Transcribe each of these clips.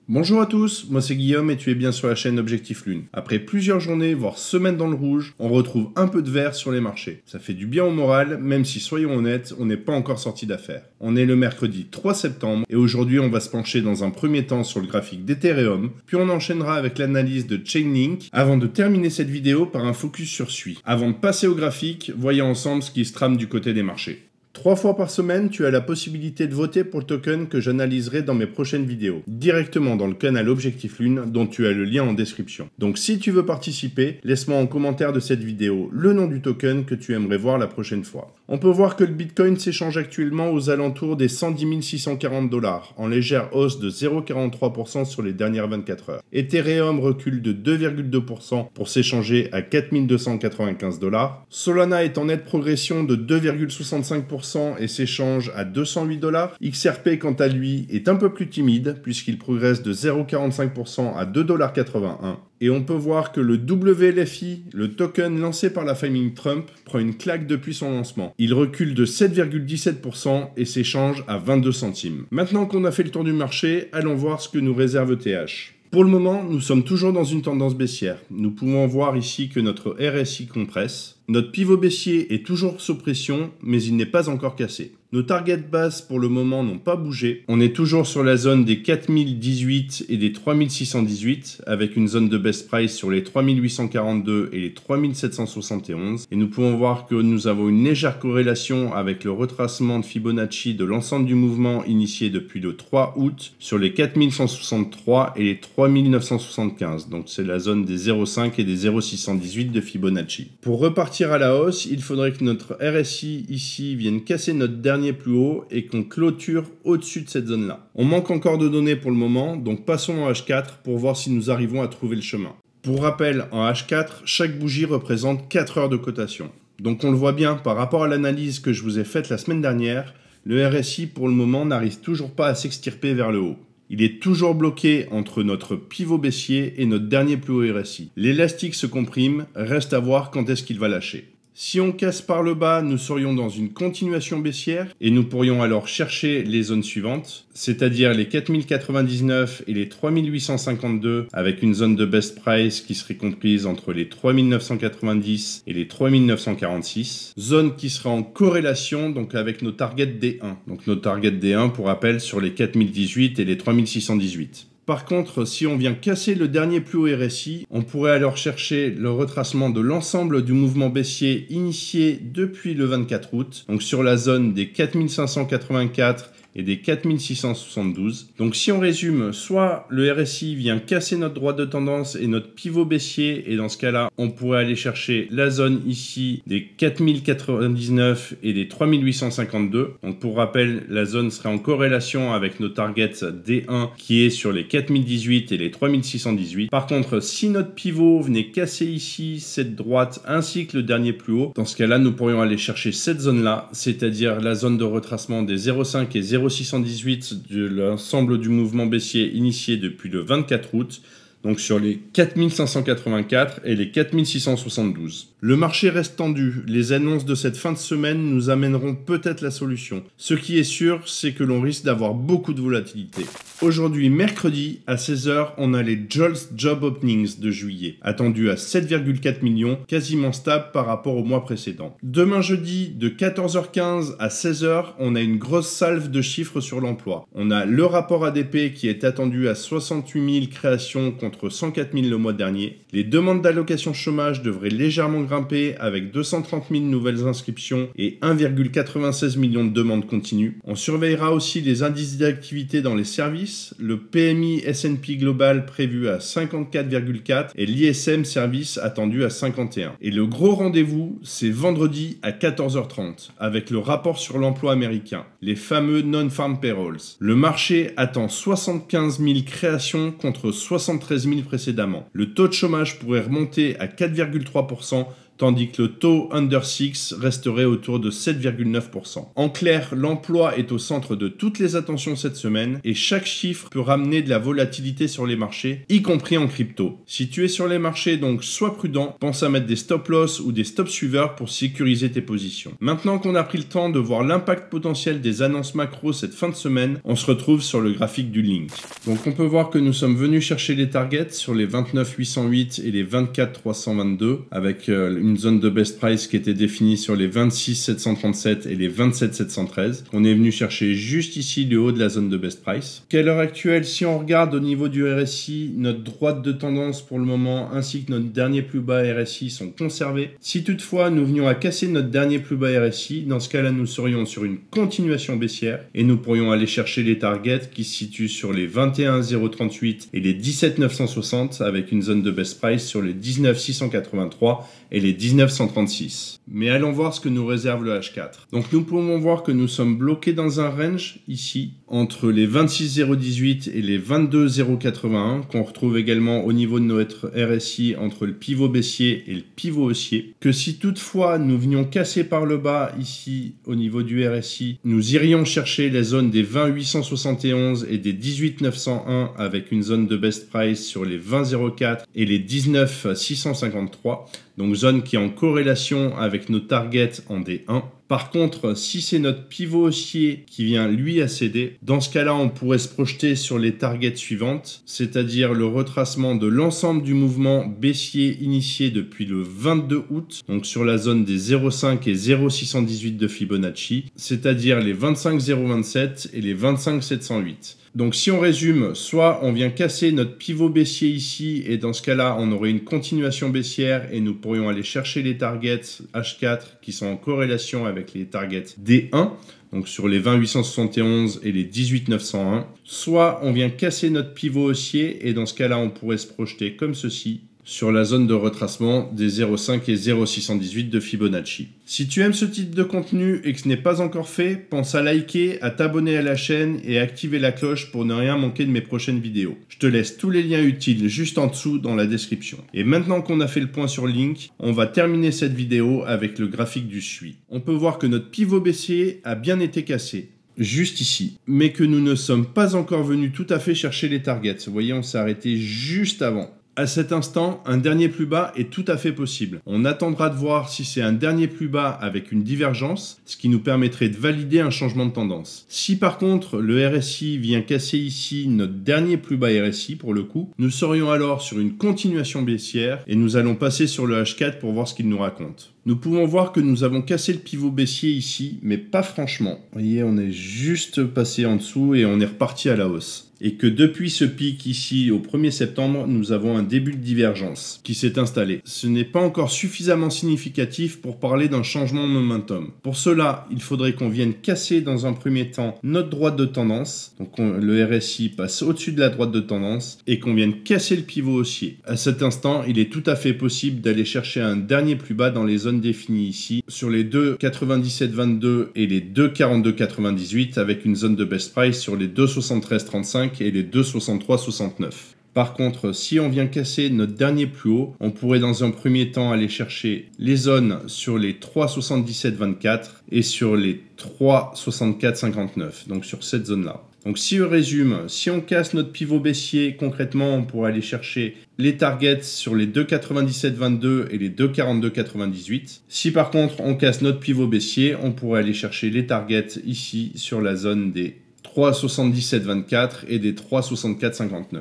Bonjour à tous, moi c'est Guillaume et tu es bien sur la chaîne Objectif Lune. Après plusieurs journées, voire semaines dans le rouge, on retrouve un peu de vert sur les marchés. Ça fait du bien au moral, même si soyons honnêtes, on n'est pas encore sorti d'affaire. On est le mercredi 3 septembre et aujourd'hui on va se pencher dans un premier temps sur le graphique d'Ethereum, puis on enchaînera avec l'analyse de Chainlink, avant de terminer cette vidéo par un focus sur SUI. Avant de passer au graphique, voyons ensemble ce qui se trame du côté des marchés. 3 fois par semaine, tu as la possibilité de voter pour le token que j'analyserai dans mes prochaines vidéos, directement dans le canal Objectif Lune dont tu as le lien en description. Donc si tu veux participer, laisse-moi en commentaire de cette vidéo le nom du token que tu aimerais voir la prochaine fois. On peut voir que le Bitcoin s'échange actuellement aux alentours des 110 640 $, en légère hausse de 0,43% sur les dernières 24 heures. Ethereum recule de 2,2% pour s'échanger à 4 295 $. Solana est en nette progression de 2,65% et s'échange à 208 $. XRP, quant à lui, est un peu plus timide puisqu'il progresse de 0,45% à 2,81 $. Et on peut voir que le WLFI, le token lancé par la famille Trump, prend une claque depuis son lancement. Il recule de 7,17% et s'échange à 22 centimes. Maintenant qu'on a fait le tour du marché, allons voir ce que nous réserve ETH. Pour le moment, nous sommes toujours dans une tendance baissière. Nous pouvons voir ici que notre RSI compresse. Notre pivot baissier est toujours sous pression, mais il n'est pas encore cassé. Nos targets basses pour le moment n'ont pas bougé. On est toujours sur la zone des 4018 et des 3618, avec une zone de best price sur les 3842 et les 3771. Et nous pouvons voir que nous avons une légère corrélation avec le retracement de Fibonacci de l'ensemble du mouvement initié depuis le 3 août sur les 4163 et les 3975. Donc c'est la zone des 0,5 et des 0,618 de Fibonacci. Pour repartir à la hausse, il faudrait que notre RSI ici vienne casser notre dernier plus haut et qu'on clôture au-dessus de cette zone-là. On manque encore de données pour le moment, donc passons en H4 pour voir si nous arrivons à trouver le chemin. Pour rappel, en H4, chaque bougie représente 4 heures de cotation. Donc on le voit bien par rapport à l'analyse que je vous ai faite la semaine dernière, le RSI pour le moment n'arrive toujours pas à s'extirper vers le haut. Il est toujours bloqué entre notre pivot baissier et notre dernier plus haut RSI. L'élastique se comprime, reste à voir quand est-ce qu'il va lâcher. Si on casse par le bas, nous serions dans une continuation baissière et nous pourrions alors chercher les zones suivantes, c'est-à-dire les 4099 et les 3852 avec une zone de best price qui serait comprise entre les 3990 et les 3946. Zone qui sera en corrélation donc avec nos targets D1. Donc nos targets D1 pour rappel sur les 4018 et les 3618. Par contre, si on vient casser le dernier plus haut RSI, on pourrait alors chercher le retracement de l'ensemble du mouvement baissier initié depuis le 24 août, donc sur la zone des 4584 et des 4672. Donc si on résume, soit le RSI vient casser notre droite de tendance et notre pivot baissier, et dans ce cas-là, on pourrait aller chercher la zone ici des 4099 et des 3852. Donc pour rappel, la zone serait en corrélation avec nos targets D1 qui est sur les 4018 et les 3618. Par contre, si notre pivot venait casser ici cette droite ainsi que le dernier plus haut, dans ce cas-là, nous pourrions aller chercher cette zone-là, c'est-à-dire la zone de retracement des 0,5 et 0,618 de l'ensemble du mouvement baissier initié depuis le 24 août, donc sur les 4584 et les 4672. Le marché reste tendu, les annonces de cette fin de semaine nous amèneront peut-être la solution. Ce qui est sûr, c'est que l'on risque d'avoir beaucoup de volatilité. Aujourd'hui, mercredi, à 16h, on a les JOLTS Job Openings de juillet, attendus à 7,4 millions, quasiment stable par rapport au mois précédent. Demain jeudi, de 14h15 à 16h, on a une grosse salve de chiffres sur l'emploi. On a le rapport ADP qui est attendu à 68 000 créations contre 104 000 le mois dernier. Les demandes d'allocation chômage devraient légèrement grimper avec 230 000 nouvelles inscriptions et 1,96 million de demandes continues. On surveillera aussi les indices d'activité dans les services, le PMI S&P Global prévu à 54,4 et l'ISM Service attendu à 51. Et le gros rendez-vous, c'est vendredi à 14h30 avec le rapport sur l'emploi américain, les fameux Non-Farm Payrolls. Le marché attend 75 000 créations contre 73 000 précédemment. Le taux de chômage pourrait remonter à 4,3% tandis que le taux under 6 resterait autour de 7,9%. En clair, l'emploi est au centre de toutes les attentions cette semaine et chaque chiffre peut ramener de la volatilité sur les marchés, y compris en crypto. Si tu es sur les marchés, donc sois prudent, pense à mettre des stop loss ou des stop suiveurs pour sécuriser tes positions. Maintenant qu'on a pris le temps de voir l'impact potentiel des annonces macro cette fin de semaine, on se retrouve sur le graphique du link. Donc on peut voir que nous sommes venus chercher les targets sur les 29 808 et les 24 322 avec une zone de best price qui était définie sur les 26 737 et les 27 713. On est venu chercher juste ici le haut de la zone de best price. À l'heure actuelle, si on regarde au niveau du RSI, notre droite de tendance pour le moment ainsi que notre dernier plus bas RSI sont conservés. Si toutefois nous venions à casser notre dernier plus bas RSI, dans ce cas-là nous serions sur une continuation baissière et nous pourrions aller chercher les targets qui se situent sur les 21 038 et les 17 960 avec une zone de best price sur les 19 683 et les 19 136. Mais allons voir ce que nous réserve le H4. Donc nous pouvons voir que nous sommes bloqués dans un range ici entre les 26 018 et les 22 081 qu'on retrouve également au niveau de notre RSI entre le pivot baissier et le pivot haussier. Que si toutefois nous venions casser par le bas ici au niveau du RSI, nous irions chercher les zones des 20 871 et des 18 901 avec une zone de best price sur les 20 04 et les 19 653. Donc zone qui est en corrélation avec nos targets en D1. Par contre, si c'est notre pivot haussier qui vient lui à céder, dans ce cas-là, on pourrait se projeter sur les targets suivantes, c'est-à-dire le retracement de l'ensemble du mouvement baissier initié depuis le 22 août, donc sur la zone des 0,5 et 0,618 de Fibonacci, c'est-à-dire les 25 027 et les 25 708. Donc si on résume, soit on vient casser notre pivot baissier ici et dans ce cas-là, on aurait une continuation baissière et nous pourrions aller chercher les targets H4 qui sont en corrélation avec les targets D1, donc sur les 20 871 et les 18 901. Soit on vient casser notre pivot haussier et dans ce cas-là, on pourrait se projeter comme ceci sur la zone de retracement des 0,5 et 0,618 de Fibonacci. Si tu aimes ce type de contenu et que ce n'est pas encore fait, pense à liker, à t'abonner à la chaîne et à activer la cloche pour ne rien manquer de mes prochaines vidéos. Je te laisse tous les liens utiles juste en dessous dans la description. Et maintenant qu'on a fait le point sur Link, on va terminer cette vidéo avec le graphique du SUI. On peut voir que notre pivot baissier a bien été cassé. Juste ici, mais que nous ne sommes pas encore venus tout à fait chercher les targets. Vous voyez, on s'est arrêté juste avant. À cet instant, un dernier plus bas est tout à fait possible. On attendra de voir si c'est un dernier plus bas avec une divergence, ce qui nous permettrait de valider un changement de tendance. Si par contre le RSI vient casser ici notre dernier plus bas RSI pour le coup, nous serions alors sur une continuation baissière et nous allons passer sur le H4 pour voir ce qu'il nous raconte. Nous pouvons voir que nous avons cassé le pivot baissier ici, mais pas franchement. Vous voyez, on est juste passé en dessous et on est reparti à la hausse. Et que depuis ce pic ici au 1er septembre, nous avons un début de divergence qui s'est installé. Ce n'est pas encore suffisamment significatif pour parler d'un changement de momentum. Pour cela, il faudrait qu'on vienne casser dans un premier temps notre droite de tendance. Donc le RSI passe au-dessus de la droite de tendance et qu'on vienne casser le pivot haussier. À cet instant, il est tout à fait possible d'aller chercher un dernier plus bas dans les zones définies ici sur les 2,9722 et les 2,4298 avec une zone de best price sur les 2,7335 et les 2,6369. Par contre, si on vient casser notre dernier plus haut, on pourrait dans un premier temps aller chercher les zones sur les 3,7724 et sur les 3,6459, donc sur cette zone-là. Donc si on résume, si on casse notre pivot baissier, concrètement, on pourrait aller chercher les targets sur les 2,9722 et les 2,4298. Si par contre on casse notre pivot baissier, on pourrait aller chercher les targets ici sur la zone des 3,7724 et des 3,6459.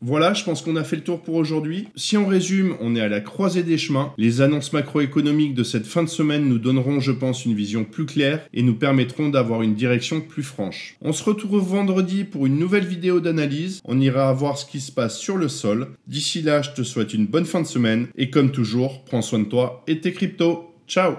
Voilà, je pense qu'on a fait le tour pour aujourd'hui. Si on résume, on est à la croisée des chemins. Les annonces macroéconomiques de cette fin de semaine nous donneront, je pense, une vision plus claire et nous permettront d'avoir une direction plus franche. On se retrouve vendredi pour une nouvelle vidéo d'analyse. On ira voir ce qui se passe sur le sol. D'ici là, je te souhaite une bonne fin de semaine et comme toujours, prends soin de toi et tes cryptos. Ciao!